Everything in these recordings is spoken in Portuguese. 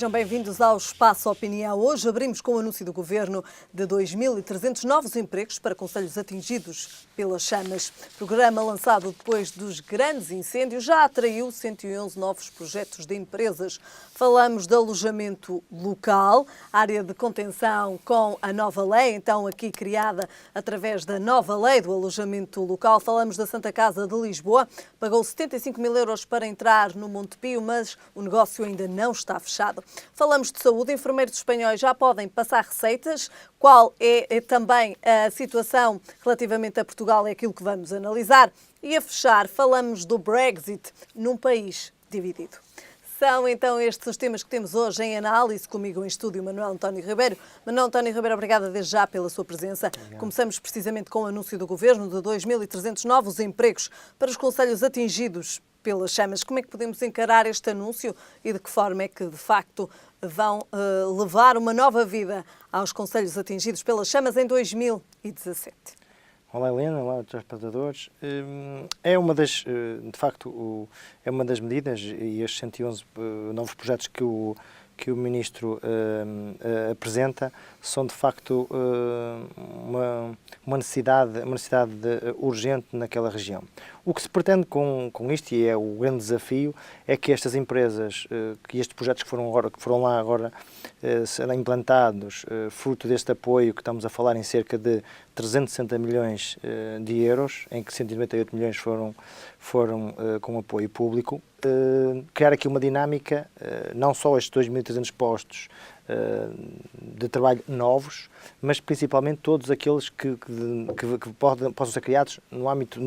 Sejam bem-vindos ao Espaço Opinião. Hoje abrimos com o anúncio do Governo de 2.300 novos empregos para concelhos atingidos pelas chamas. O programa, lançado depois dos grandes incêndios, já atraiu 111 novos projetos de empresas. Falamos de alojamento local, área de contenção com a nova lei, então aqui criada através da nova lei do alojamento local. Falamos da Santa Casa de Lisboa, pagou 75 mil euros para entrar no Montepio, mas o negócio ainda não está fechado. Falamos de saúde, enfermeiros espanhóis já podem passar receitas. Qual é também a situação relativamente a Portugal, é aquilo que vamos analisar. E a fechar, falamos do Brexit num país dividido. São então estes os temas que temos hoje em análise. Comigo em estúdio, Manuel António Ribeiro. Manuel António Ribeiro, obrigada desde já pela sua presença. Obrigado. Começamos precisamente com o anúncio do Governo de 2.300 novos empregos para os concelhos atingidos pelas chamas. Como é que podemos encarar este anúncio e de que forma é que, de facto, vão levar uma nova vida aos concelhos atingidos pelas chamas em 2017? Olá Helena, olá telespectadores. É uma das, de facto, é uma das medidas e estes 111 novos projetos que o Ministro apresenta são de facto uma necessidade urgente naquela região. O que se pretende com isto, e é o grande desafio, é que estas empresas, que estes projetos que foram lá agora serão implantados, fruto deste apoio, que estamos a falar em cerca de 360 milhões de euros, em que 198 milhões foram com apoio público, criar aqui uma dinâmica, não só estes 2.300 postos de trabalho novos, mas principalmente todos aqueles que possam ser criados no âmbito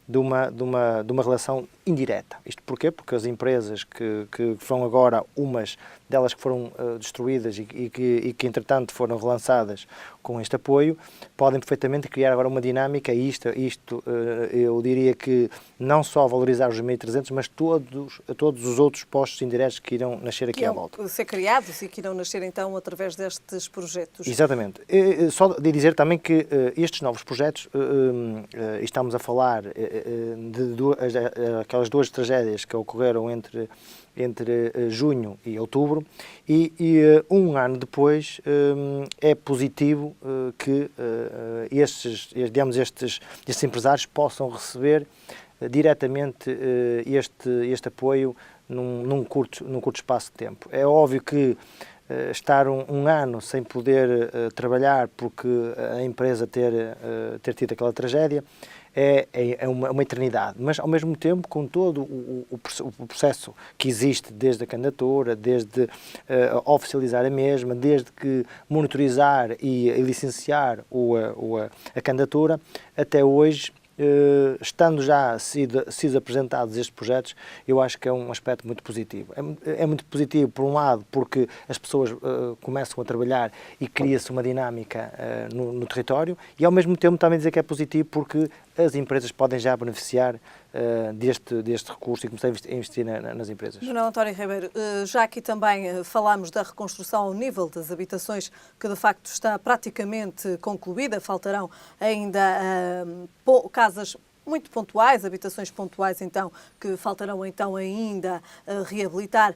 de uma relação indireta. Isto porquê? Porque as empresas que foram agora, umas delas que foram destruídas e que entretanto foram relançadas com este apoio, podem perfeitamente criar agora uma dinâmica, e isto eu diria que não só valorizar os 1.300, mas todos os outros postos indiretos que irão nascer aqui à volta. Ser criados e que irão nascer então através destes projetos. Exatamente. Só de dizer também que estes novos projetos, estamos a falar de aquelas duas tragédias que ocorreram entre junho e outubro, e um ano depois é positivo que estes empresários possam receber diretamente este apoio num curto espaço de tempo. É óbvio que estar um ano sem poder trabalhar porque a empresa ter tido aquela tragédia é uma eternidade, mas ao mesmo tempo com todo o processo que existe desde a candidatura, desde oficializar a mesma, desde que monitorizar e licenciar a candidatura, até hoje, estando já sido apresentados estes projetos, eu acho que é um aspecto muito positivo. É muito positivo, por um lado, porque as pessoas começam a trabalhar e cria-se uma dinâmica no território, e ao mesmo tempo também dizer que é positivo porque as empresas podem já beneficiar deste recurso e começar a investir nas empresas. Manuel António Ribeiro, já aqui também falámos da reconstrução ao nível das habitações, que de facto está praticamente concluída, faltarão ainda casas muito pontuais, habitações pontuais, então, que faltarão então ainda reabilitar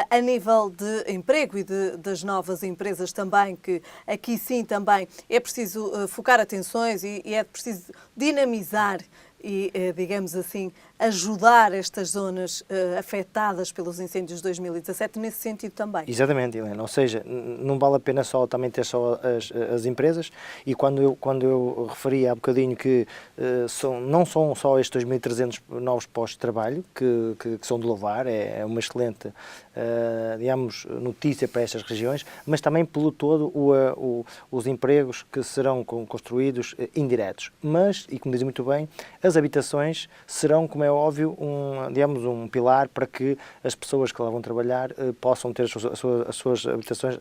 a nível de emprego e das novas empresas também, que aqui sim também é preciso focar atenções e é preciso dinamizar e, digamos assim, ajudar estas zonas afetadas pelos incêndios de 2017 nesse sentido também. Exatamente, Helena. Ou seja, não vale a pena também ter só as empresas, e quando eu referi há bocadinho que não são só estes 2.300 novos postos de trabalho que são de louvar, é uma excelente digamos, notícia para estas regiões, mas também pelo todo os empregos que serão construídos indiretos. Mas, e como diz muito bem, as habitações serão, como é óbvio, um pilar para que as pessoas que lá vão trabalhar possam ter as suas habitações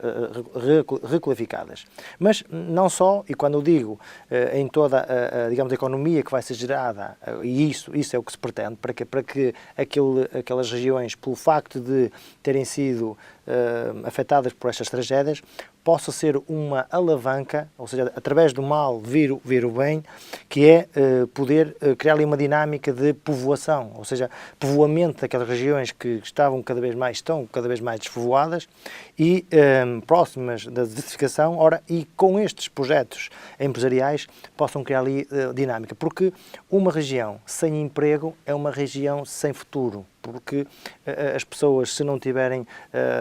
requalificadas. Mas não só, e quando eu digo em toda digamos, a economia que vai ser gerada, e isso é o que se pretende, para que aquelas regiões, pelo facto de terem sido afetadas por estas tragédias, possa ser uma alavanca, ou seja, através do mal vir o bem, que é poder criar ali uma dinâmica de povoação, ou seja, povoamento daquelas regiões que estão cada vez mais despovoadas e próximas da desertificação, e com estes projetos empresariais possam criar ali dinâmica, porque uma região sem emprego é uma região sem futuro, porque as pessoas, se não tiverem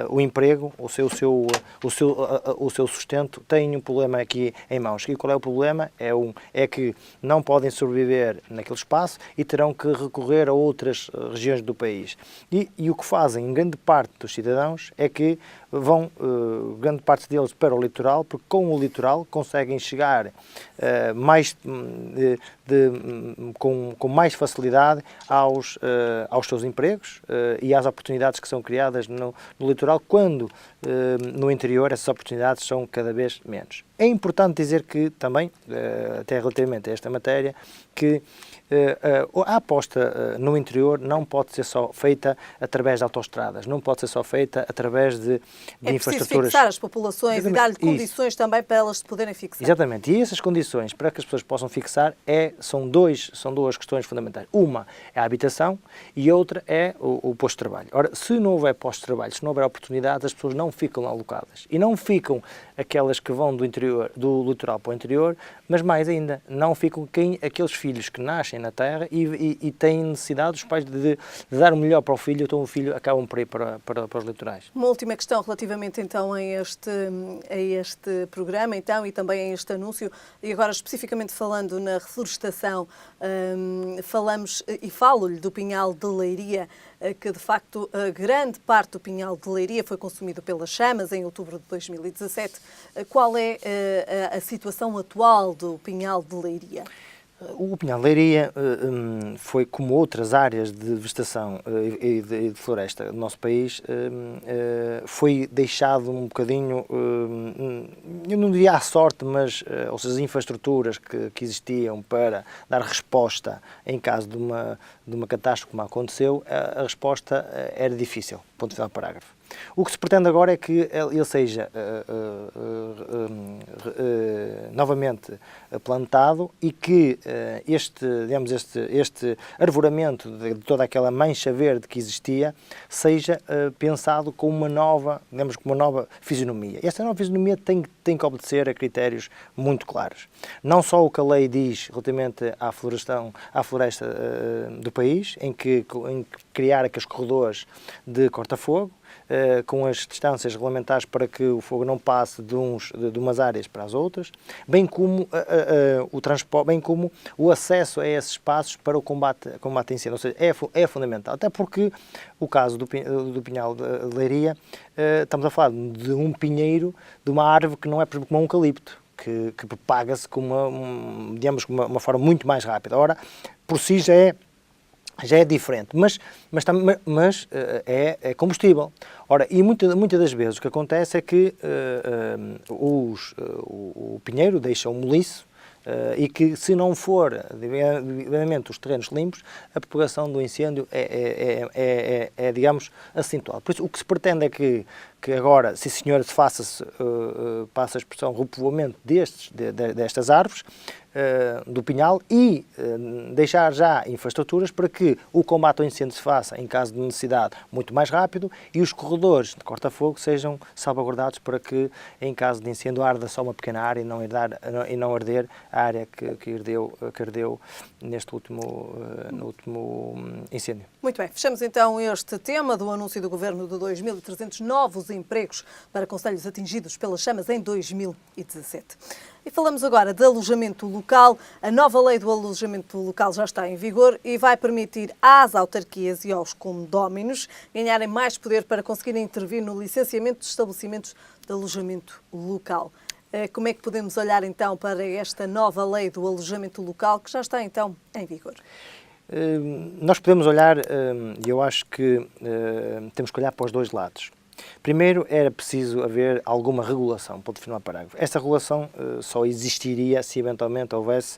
o emprego, o seu sustento, têm um problema aqui em mãos. E qual é o problema? É que não podem sobreviver naquele espaço e terão que recorrer a outras regiões do país. E o que fazem, em grande parte dos cidadãos, é que vão, grande parte deles, para o litoral, porque com o litoral conseguem chegar com mais facilidade aos seus empregos e às oportunidades que são criadas no litoral, quando no interior essas oportunidades são cada vez menos. É importante dizer que também, até relativamente a esta matéria, que a aposta no interior não pode ser só feita através de autoestradas, não pode ser só feita através de infraestruturas. É preciso fixar as populações e dar-lhe condições também para elas se poderem fixar. Exatamente, e essas condições para que as pessoas possam fixar são duas questões fundamentais. Uma é a habitação e outra é o posto de trabalho. Ora, se não houver posto de trabalho, se não houver oportunidades, as pessoas não ficam alocadas. E não ficam aquelas que vão do litoral para o interior, mas mais ainda, não ficam aqueles filhos que nascem na terra e têm necessidade dos pais de dar o melhor para o filho, então o filho acabam por ir para os litorais. Uma última questão relativamente então a este programa então, e também a este anúncio, e agora especificamente falando na reflorestação, falo-lhe do Pinhal de Leiria, que de facto a grande parte do Pinhal de Leiria foi consumido pelas chamas em outubro de 2017. Qual é a situação atual do Pinhal de Leiria? O Pinhal de Leiria foi, como outras áreas de vegetação e de floresta do nosso país, foi deixado um bocadinho, eu não diria à sorte, mas ou seja, as infraestruturas que existiam para dar resposta em caso de uma catástrofe como aconteceu, a resposta era difícil, ponto final parágrafo. O que se pretende agora é que ele seja novamente plantado e que este arvoramento de toda aquela mancha verde que existia seja pensado com uma nova fisionomia. Esta nova fisionomia tem que obedecer a critérios muito claros. Não só o que a lei diz relativamente à floresta do país, em que criar aqueles corredores de corta-fogo, com as distâncias regulamentares para que o fogo não passe de umas áreas para as outras, bem como o transporte, bem como o acesso a esses espaços para o combate a incêndio. Ou seja, é fundamental, até porque o caso do Pinhal de Leiria, estamos a falar de um pinheiro, de uma árvore que não é, por exemplo, como um eucalipto, que propaga-se com uma forma muito mais rápida. Ora, por si já é diferente, mas é combustível. Ora, e muitas das vezes o que acontece é que o pinheiro deixa um moliço e que, se não for devidamente os terrenos limpos, a propagação do incêndio digamos, acentuada. Por isso, o que se pretende é que agora, sim senhor, se faça-se, passa a expressão, repovoamento destas árvores, do pinhal, e deixar já infraestruturas para que o combate ao incêndio se faça, em caso de necessidade, muito mais rápido, e os corredores de corta-fogo sejam salvaguardados para que, em caso de incêndio, arda só uma pequena área e não arder a área que ardeu neste no último incêndio. Muito bem, fechamos então este tema do anúncio do Governo de 2.300 novos empregos para concelhos atingidos pelas chamas em 2017. E falamos agora de alojamento local. A nova lei do alojamento local já está em vigor e vai permitir às autarquias e aos condóminos ganharem mais poder para conseguirem intervir no licenciamento de estabelecimentos de alojamento local. Como é que podemos olhar então para esta nova lei do alojamento local que já está então em vigor? Nós podemos olhar, e eu acho que temos que olhar para os dois lados. Primeiro, era preciso haver alguma regulação, ponto final parágrafo. Essa regulação só existiria se eventualmente houvesse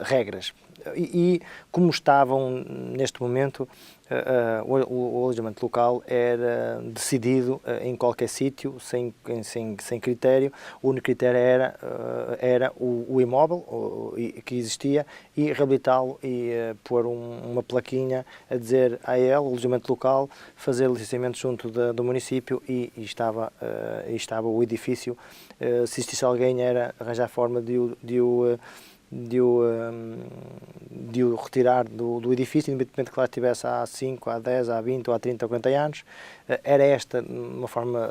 regras. E como estavam neste momento o alojamento local era decidido em qualquer sítio, sem critério. O único critério era o imóvel que existia e reabilitá-lo e pôr uma plaquinha a dizer a ele, alojamento local, fazer licenciamento junto do município e estava o edifício. Se existisse alguém, era arranjar forma de o retirar do edifício, independentemente que lá estivesse há 5, há 10, há 20, ou há 30, ou 40 anos. Era esta, de uma forma,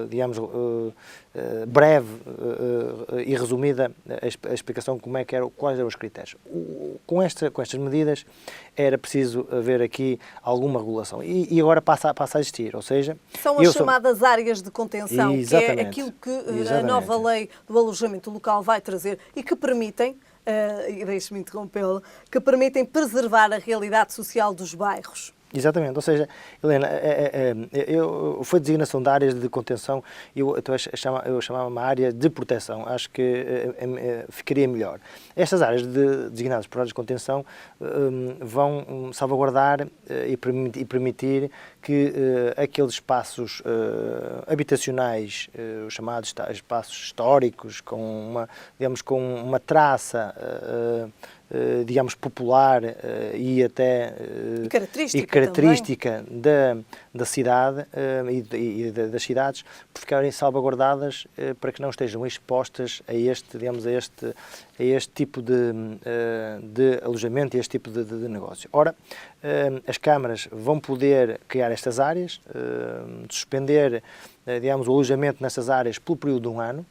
digamos, breve e resumida, a explicação de quais eram os critérios. Com estas medidas era preciso haver aqui alguma regulação e agora passa a existir, ou seja... São as chamadas áreas de contenção, Exatamente. que é aquilo que a nova lei do alojamento local vai trazer e que permitem, e deixe-me interrompê-lo, que permitem preservar a realidade social dos bairros. Exatamente, ou seja, Helena, foi a designação de áreas de contenção, eu chamava uma área de proteção, acho que ficaria melhor. Estas áreas designadas por áreas de contenção vão salvaguardar e permitir que aqueles espaços habitacionais, os chamados espaços históricos, com uma traça digamos, popular e até característica da cidade e das cidades, por ficarem salvaguardadas para que não estejam expostas a este tipo de alojamento e este tipo de negócio. Ora, as câmaras vão poder criar estas áreas, suspender, digamos, o alojamento nessas áreas pelo período de um ano,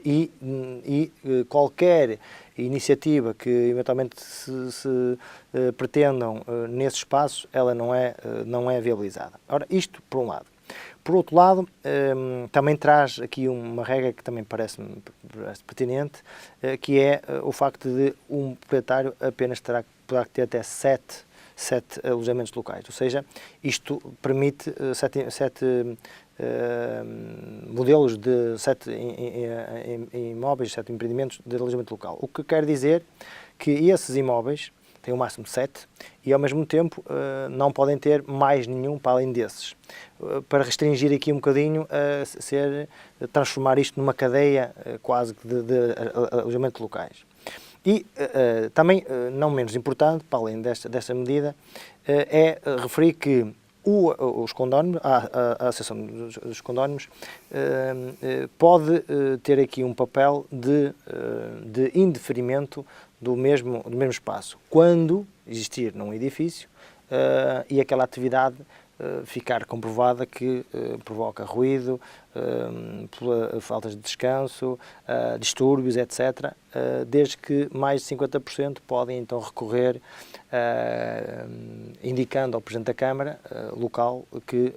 e qualquer iniciativa que eventualmente se pretendam nesse espaço, ela não é viabilizada. Ora, isto por um lado. Por outro lado, também traz aqui uma regra que também parece-me pertinente, que é o facto de um proprietário apenas poderá ter até sete alojamentos locais, ou seja, isto permite sete modelos de 7 imóveis, 7 empreendimentos de alojamento local. O que quer dizer que esses imóveis têm o máximo 7 e, ao mesmo tempo, não podem ter mais nenhum para além desses. Para restringir aqui um bocadinho, transformar isto numa cadeia quase de alojamento locais. E também, não menos importante, para além desta medida, é referir que os condóminos, a Associação dos Condóminos, pode ter aqui um papel de indeferimento do mesmo espaço, quando existir num edifício e aquela atividade ficar comprovada que provoca ruído, faltas de descanso, distúrbios, etc., desde que mais de 50% podem então recorrer, indicando ao Presidente da Câmara local que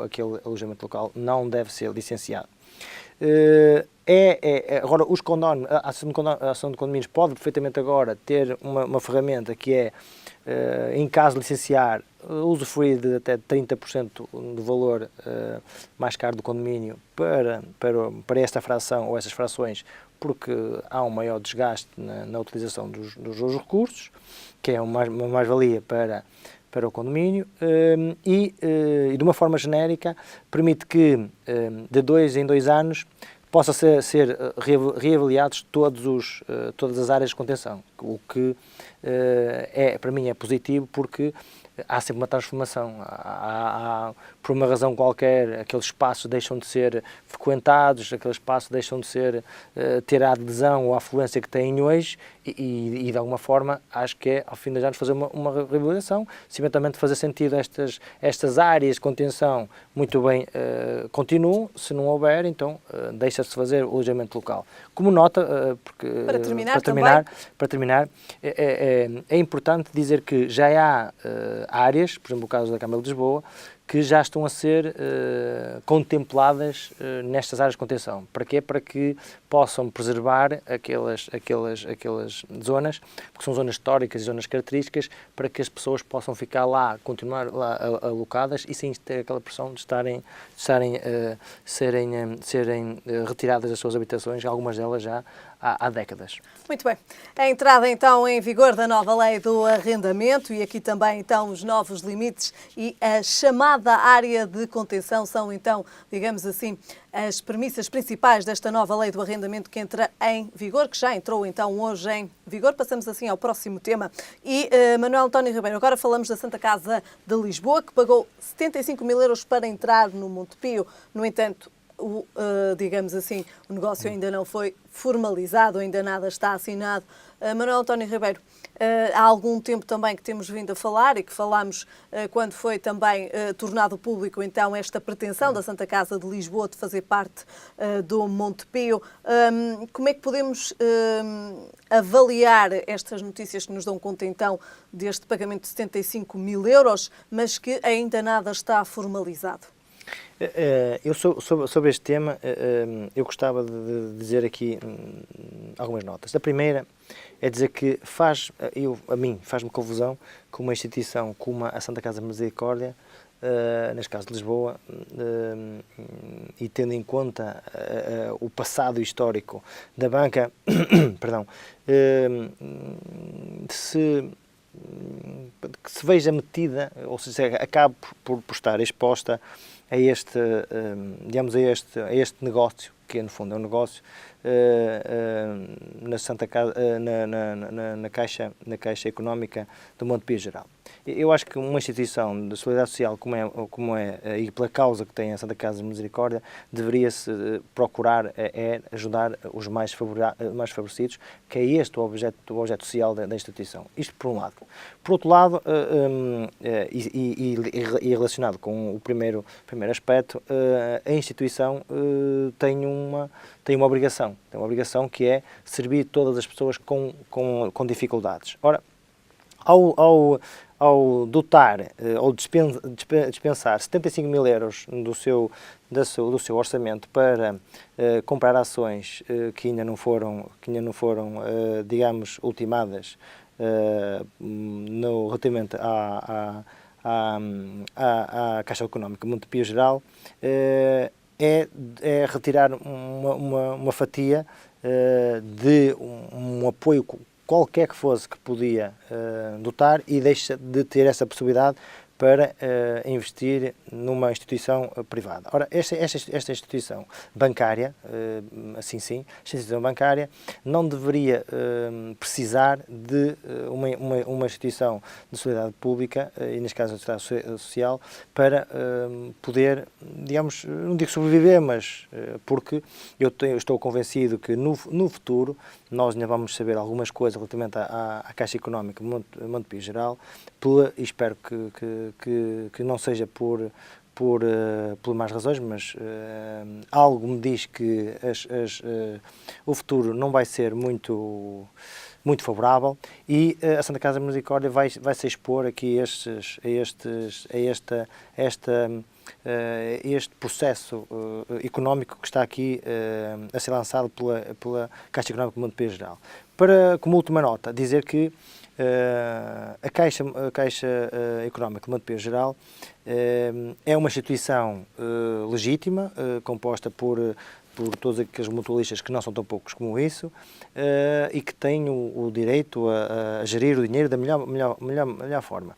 aquele alojamento local não deve ser licenciado. Agora, a Associação de Condomínios pode perfeitamente agora ter uma ferramenta que é, em caso de licenciar, usufruir de até 30% do valor mais caro do condomínio para esta fração ou essas frações, porque há um maior desgaste na utilização dos recursos, que é uma mais-valia para o condomínio, e de uma forma genérica permite que de 2 em 2 anos possa ser reavaliados todas as áreas de contenção, o que para mim é positivo, porque há sempre uma transformação. Por uma razão qualquer, aqueles espaços deixam de ser frequentados, aqueles espaços deixam de ter a adesão ou a afluência que têm hoje e de alguma forma, acho que é, ao fim dos anos, fazer uma reabilitação, se eventualmente fazer sentido estas áreas de contenção muito bem continuam, se não houver, então deixa-se fazer o alojamento local. Como nota, porque, para terminar, é importante dizer que já há áreas, por exemplo, o caso da Câmara de Lisboa, que já estão a ser contempladas nestas áreas de contenção. Para quê? Para que possam preservar aquelas zonas, porque são zonas históricas e zonas características, para que as pessoas possam ficar lá, continuar lá alocadas e sem ter aquela pressão de serem retiradas das suas habitações, algumas delas já há décadas. Muito bem. A entrada então em vigor da nova lei do arrendamento e aqui também então os novos limites e a chamada área de contenção são então, digamos assim, as premissas principais desta nova lei do arrendamento que entra em vigor, que já entrou então hoje em vigor. Passamos assim ao próximo tema. E Manuel António Ribeiro, agora falamos da Santa Casa de Lisboa, que pagou 75 mil euros para entrar no Monte Pio. No entanto, digamos assim, o negócio ainda não foi formalizado, ainda nada está assinado. Manuel António Ribeiro, há algum tempo também que temos vindo a falar e que falámos quando foi também tornado público então esta pretensão da Santa Casa de Lisboa de fazer parte do Monte Pio. Como é que podemos avaliar estas notícias que nos dão conta então deste pagamento de 75 mil euros, mas que ainda nada está formalizado? Eu sobre este tema, eu gostava de dizer aqui algumas notas. A primeira é dizer que a mim faz-me confusão que uma instituição como a Santa Casa de Misericórdia, neste caso de Lisboa, e tendo em conta o passado histórico da banca, perdão, que se veja metida, ou seja, acabe por estar exposta a este, digamos, a este negócio, que no fundo é um negócio, na Santa Casa, na Caixa Económica do Monte Pio Geral. Eu acho que uma instituição de solidariedade social como é e pela causa que tem a Santa Casa de Misericórdia, deveria-se procurar ajudar os mais favorecidos, que é este o objeto social da instituição. Isto por um lado. Por outro lado, e relacionado com o primeiro aspecto, a instituição tem uma obrigação que é servir todas as pessoas com dificuldades. Ora, ao dotar ou dispensar 75 mil euros do seu orçamento para comprar ações que ainda não foram digamos, ultimadas relativamente à Caixa Económica Monte Pio Geral, é retirar uma fatia de um apoio qualquer que fosse que podia dotar e deixa de ter essa possibilidade para investir numa instituição privada. Ora, esta instituição bancária, esta instituição bancária não deveria precisar de uma instituição de solidariedade pública, e neste caso a solidariedade social, para poder, digamos, não digo sobreviver, mas porque eu estou convencido que no futuro nós ainda vamos saber algumas coisas relativamente à Caixa Económica Monte Pio Geral, e espero que não seja por más razões, mas algo me diz que o futuro não vai ser muito favorável e a Santa Casa de Misericórdia vai se expor aqui este processo económico que está aqui a ser lançado pela Caixa Económica Monte Pio Geral. Como última nota, dizer que a Caixa Económica de Monte Pio Geral é uma instituição legítima, composta por todos aqueles mutualistas que não são tão poucos como isso, e que têm o direito a gerir o dinheiro da melhor forma.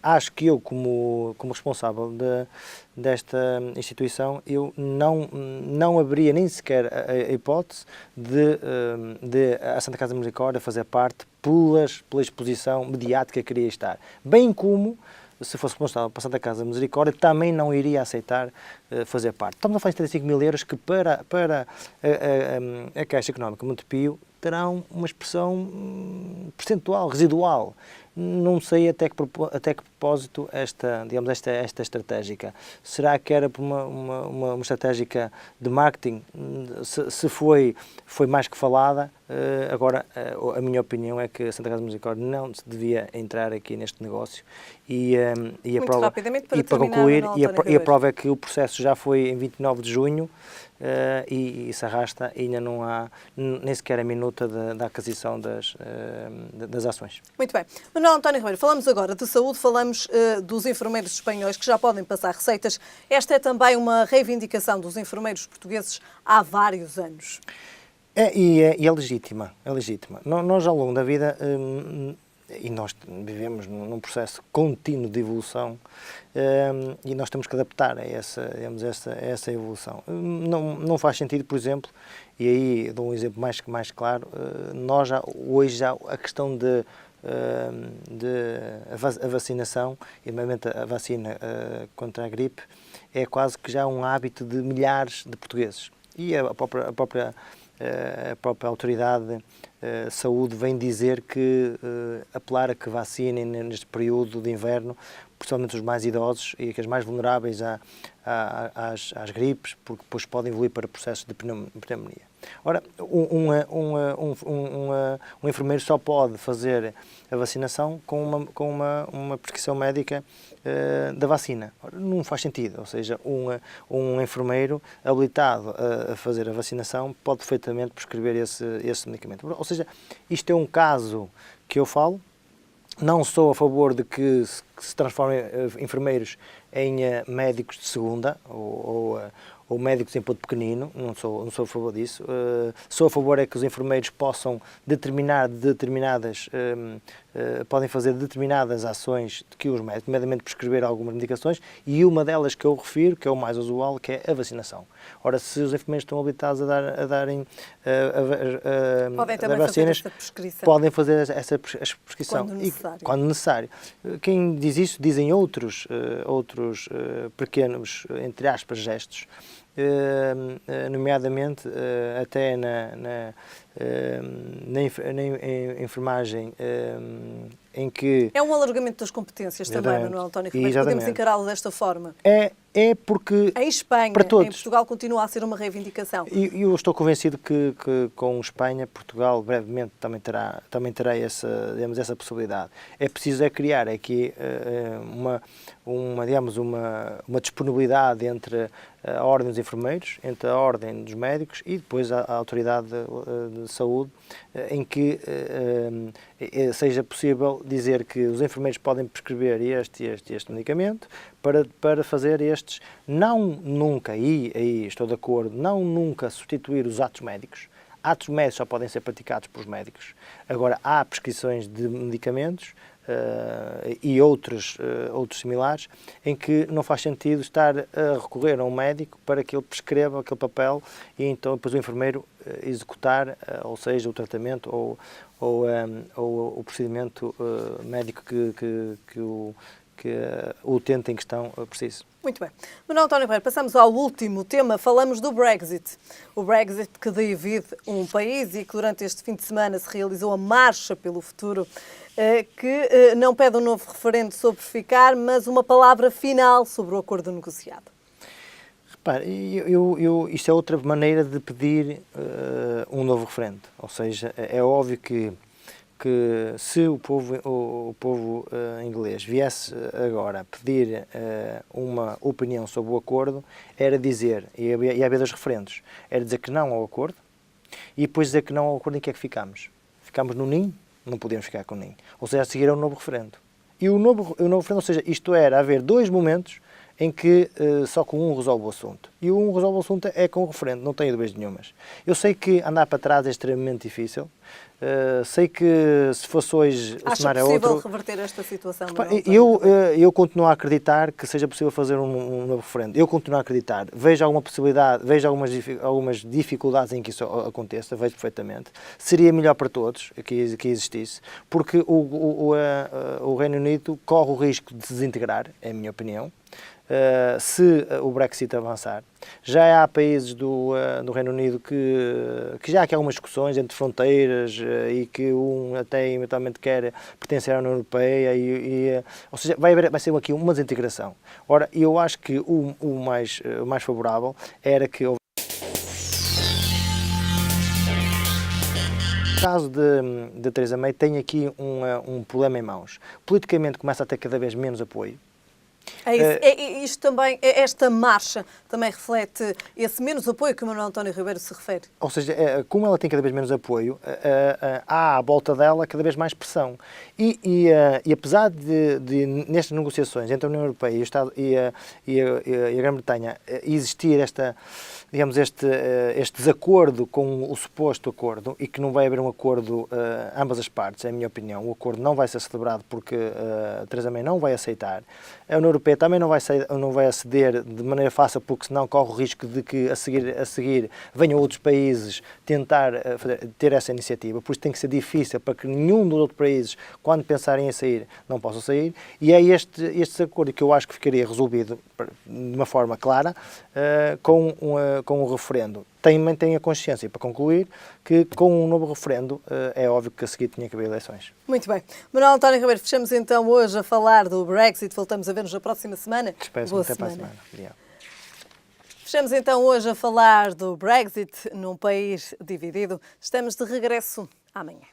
Acho que eu, como responsável desta instituição, eu não haveria nem sequer a hipótese de a Santa Casa de Misericórdia fazer parte pela exposição mediática que queria estar. Bem como, se fosse responsável para a Santa Casa de Misericórdia, também não iria aceitar fazer parte. Estamos a falar de 35 mil euros que para a Caixa Económica Monte Pio terão uma expressão percentual, residual. Não sei até que propósito esta estratégica. Será que era por uma estratégica de marketing? Se foi mais que falada. Agora, a minha opinião é que a Santa Casa de Misericórdia não se devia entrar aqui neste negócio e para concluir, a prova é que o processo já foi em 29 de junho e se arrasta e ainda não há nem sequer a minuta da aquisição das ações. Muito bem. Manuel António Ribeiro, falamos agora de saúde, falamos dos enfermeiros espanhóis que já podem passar receitas. Esta é também uma reivindicação dos enfermeiros portugueses há vários anos. É legítima, é legítima. Nós, ao longo da vida, e nós vivemos num processo contínuo de evolução, e nós temos que adaptar a essa evolução. Não faz sentido, por exemplo, e aí dou um exemplo mais claro, nós hoje já a questão a vacinação, e nomeadamente a vacina contra a gripe, é quase que já um hábito de milhares de portugueses. E a própria autoridade de saúde vem dizer que apelar a que vacinem neste período de inverno, principalmente os mais idosos e aqueles mais vulneráveis às gripes, porque depois podem evoluir para processos de pneumonia. Ora, um enfermeiro só pode fazer a vacinação com uma prescrição médica da vacina. Ora, não faz sentido, ou seja, um enfermeiro habilitado a fazer a vacinação pode perfeitamente prescrever esse medicamento. Ou seja, isto é um caso que eu falo. Não sou a favor de que se transformem enfermeiros em médicos de segunda ou médicos em ponto pequenino, não sou a favor disso. Sou a favor é que os enfermeiros possam podem fazer determinadas ações que os médicos, nomeadamente prescrever algumas medicações, e uma delas que eu refiro, que é o mais usual, que é a vacinação. Ora, se os enfermeiros estão habilitados a darem podem também fazer essa prescrição. Podem fazer essa prescrição. Quando necessário. Quem diz isso dizem outros pequenos, entre aspas, gestos, nomeadamente até na enfermagem, em que... É um alargamento das competências também, Manuel António Ribeiro. Podemos encará-lo desta forma. É porque... Em Espanha, para todos. Em Portugal, continua a ser uma reivindicação. E eu estou convencido que com Espanha, Portugal, brevemente também terá essa possibilidade. É preciso criar aqui uma disponibilidade entre a Ordem dos Enfermeiros, entre a Ordem dos Médicos e depois a Autoridade de Saúde, em que seja possível dizer que os enfermeiros podem prescrever este medicamento para fazer estes, nunca, aí estou de acordo, nunca substituir os atos médicos. Atos médicos só podem ser praticados pelos médicos. Agora, há prescrições de medicamentos e outros similares, em que não faz sentido estar a recorrer a um médico para que ele prescreva aquele papel e então depois o enfermeiro executar, ou seja, o tratamento ou o procedimento médico que o utente em questão precisa. Muito bem. Manuel António Ribeiro, passamos ao último tema. Falamos do Brexit. O Brexit que divide um país e que durante este fim de semana se realizou a Marcha pelo Futuro, que não pede um novo referendo sobre ficar, mas uma palavra final sobre o acordo negociado. Repare, isto é outra maneira de pedir um novo referendo. Ou seja, é óbvio que se o povo inglês viesse agora pedir uma opinião sobre o acordo, era dizer, e havia dois referendos, era dizer que não ao acordo e depois dizer que não ao acordo. Em que é que ficamos? Ficamos no NIM? Não podemos ficar com o NIM. Ou seja, a seguir é um novo referendo. E o novo referendo, ou seja, isto era haver dois momentos em que só com um resolve o assunto. E um resolve o assunto é com o referendo, não tenho dúvidas nenhumas. Eu sei que andar para trás é extremamente difícil. Sei que se fosse hoje o cenário é outro. Acha possível reverter esta situação? Eu continuo a acreditar que seja possível fazer um novo referendo. Eu continuo a acreditar. Vejo alguma possibilidade, vejo algumas dificuldades em que isso aconteça, vejo perfeitamente. Seria melhor para todos que existisse, porque o Reino Unido corre o risco de se desintegrar, é a minha opinião. Se o Brexit avançar. Já há países do Reino Unido que já há aqui algumas discussões entre fronteiras e que até eventualmente quer pertencer à União Europeia, ou seja, vai ser aqui uma desintegração. Ora, eu acho que o mais favorável era que o caso de Theresa May tem aqui um problema em mãos. Politicamente começa a ter cada vez menos apoio. É isso. Isto também, esta marcha também reflete esse menos apoio que o Manuel António Ribeiro se refere. Ou seja, como ela tem cada vez menos apoio, há à volta dela cada vez mais pressão. E apesar de nestas negociações entre a União Europeia e, o Estado, e a Grã-Bretanha existir este desacordo com o suposto acordo, e que não vai haver um acordo ambas as partes, é a minha opinião, o acordo não vai ser celebrado porque Theresa May não vai aceitar, a União Europeia também não vai aceder de maneira fácil, porque senão corre o risco de que a seguir venham outros países tentar ter essa iniciativa, por isso tem que ser difícil para que nenhum dos outros países, quando pensarem em sair, não possam sair, e é este desacordo que eu acho que ficaria resolvido de uma forma clara com o referendo. Também tenho a consciência, para concluir, que com um novo referendo é óbvio que a seguir tinha que haver eleições. Muito bem. Manuel António Ribeiro, fechamos então hoje a falar do Brexit. Voltamos a ver-nos na próxima semana. Espero-me até para a semana. Obrigado. Fechamos então hoje a falar do Brexit num país dividido. Estamos de regresso amanhã.